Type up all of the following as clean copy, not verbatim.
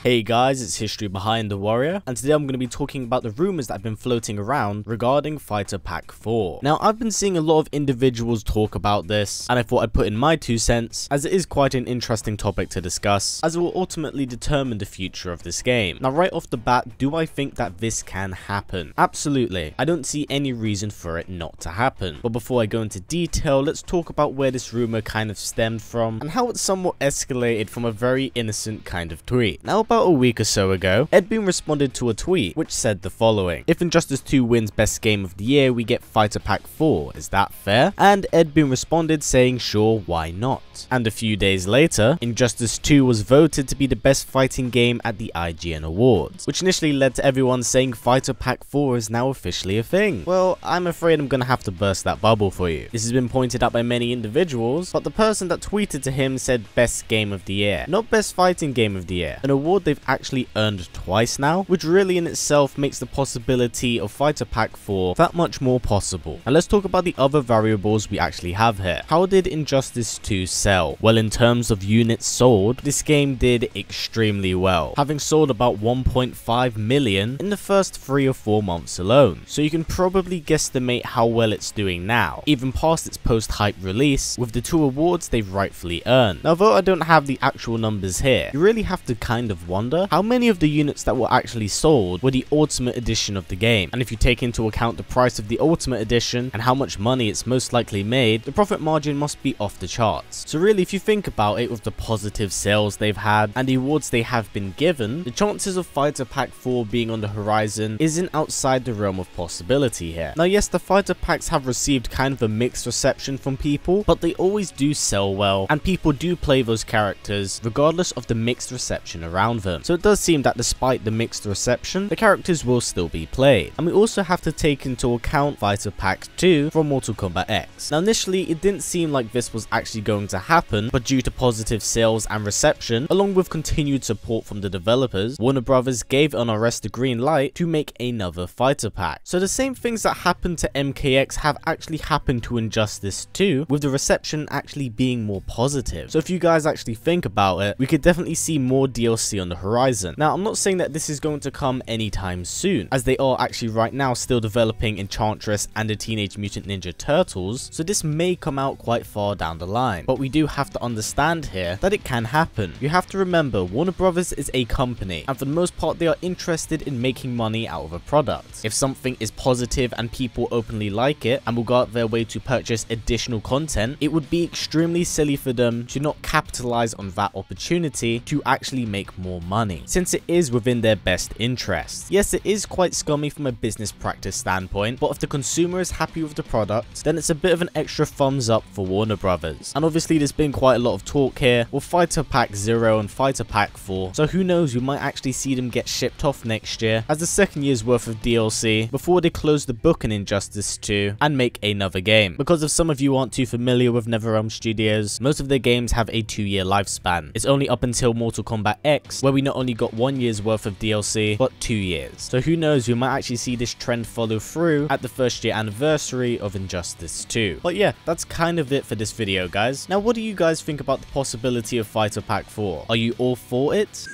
Hey guys, it's History Behind the Warrior, and today I'm going to be talking about the rumors that have been floating around regarding Fighter Pack 4. Now, I've been seeing a lot of individuals talk about this, and I thought I'd put in my 2 cents, as it is quite an interesting topic to discuss, as it will ultimately determine the future of this game. Now, right off the bat, do I think that this can happen? Absolutely. I don't see any reason for it not to happen. But before I go into detail, let's talk about where this rumor kind of stemmed from, and how it somewhat escalated from a very innocent kind of tweet. Now, about a week or so ago, Ed Boon responded to a tweet which said the following: "If Injustice 2 wins Best Game of the Year, we get Fighter Pack 4, is that fair?" And Ed Boon responded saying sure, why not? And a few days later, Injustice 2 was voted to be the best fighting game at the IGN Awards, which initially led to everyone saying Fighter Pack 4 is now officially a thing. Well, I'm afraid I'm gonna have to burst that bubble for you. This has been pointed out by many individuals, but the person that tweeted to him said Best Game of the Year, not Best Fighting Game of the Year, an award they've actually earned twice now, which really in itself makes the possibility of Fighter Pack 4 that much more possible. And let's talk about the other variables we actually have here. How did Injustice 2 sell? Well, in terms of units sold, this game did extremely well, having sold about 1.5 million in the first 3 or 4 months alone. So you can probably guesstimate how well it's doing now, even past its post-hype release, with the 2 awards they've rightfully earned. Now, though I don't have the actual numbers here, you really have to kind of wonder how many of the units that were actually sold were the Ultimate Edition of the game. And if you take into account the price of the Ultimate Edition and how much money it's most likely made, the profit margin must be off the charts. So really, if you think about it, with the positive sales they've had and the awards they have been given, the chances of Fighter Pack 4 being on the horizon isn't outside the realm of possibility here. Now yes, the Fighter Packs have received kind of a mixed reception from people, but they always do sell well, and people do play those characters regardless of the mixed reception around them. So it does seem that despite the mixed reception, the characters will still be played. And we also have to take into account Fighter Pack 2 from Mortal Kombat X. Now initially, it didn't seem like this was actually going to happen, but due to positive sales and reception, along with continued support from the developers, Warner Brothers gave NRS the green light to make another Fighter Pack. So the same things that happened to MKX have actually happened to Injustice 2, with the reception actually being more positive. So if you guys actually think about it, we could definitely see more DLC on the horizon. Now, I'm not saying that this is going to come anytime soon, as they are actually right now still developing Enchantress and the Teenage Mutant Ninja Turtles, so this may come out quite far down the line. But we do have to understand here that it can happen. You have to remember, Warner Brothers is a company, and for the most part they are interested in making money out of a product. If something is positive and people openly like it and will go out their way to purchase additional content, it would be extremely silly for them to not capitalize on that opportunity to actually make more money, since it is within their best interest. Yes, it is quite scummy from a business practice standpoint, but if the consumer is happy with the product, then it's a bit of an extra thumbs up for Warner Brothers. And obviously there's been quite a lot of talk here with Fighter Pack 0 and Fighter Pack 4, so who knows, we might actually see them get shipped off next year as the second year's worth of DLC before they close the book on Injustice 2 and make another game. Because if some of you aren't too familiar with NetherRealm Studios, most of their games have a 2-year lifespan. It's only up until Mortal Kombat X where we not only got 1 year's worth of DLC, but 2 years. So who knows, we might actually see this trend follow through at the 1st year anniversary of Injustice 2. But yeah, that's kind of it for this video, guys. Now, what do you guys think about the possibility of Fighter Pack 4? Are you all for it?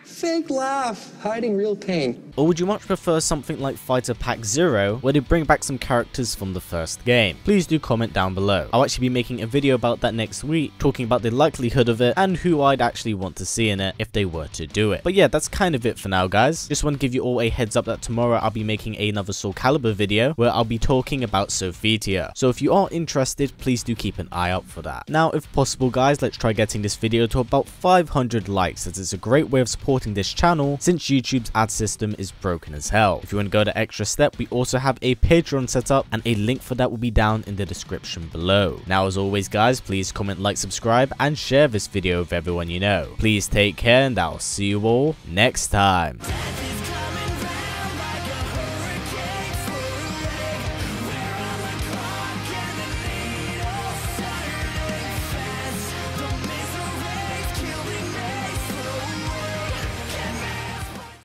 Fake laugh, hiding real pain. Or would you much prefer something like Fighter Pack 0, where they bring back some characters from the first game? Please do comment down below. I'll actually be making a video about that next week, talking about the likelihood of it and who I'd actually want to see in it if they were to do it. But yeah, that's kind of it for now, guys. Just want to give you all a heads up that tomorrow I'll be making another Soul Calibur video where I'll be talking about Sophia. So if you are interested, please do keep an eye out for that. Now, if possible, guys, let's try getting this video to about 500 likes, as it's a great way of supporting this channel since YouTube's ad system is broken as hell. If you want to go the extra step, we also have a Patreon set up, and a link for that will be down in the description below. Now, as always, guys, please comment, like, subscribe, and share this video with everyone you know. Please take care, and I'll see you all next time.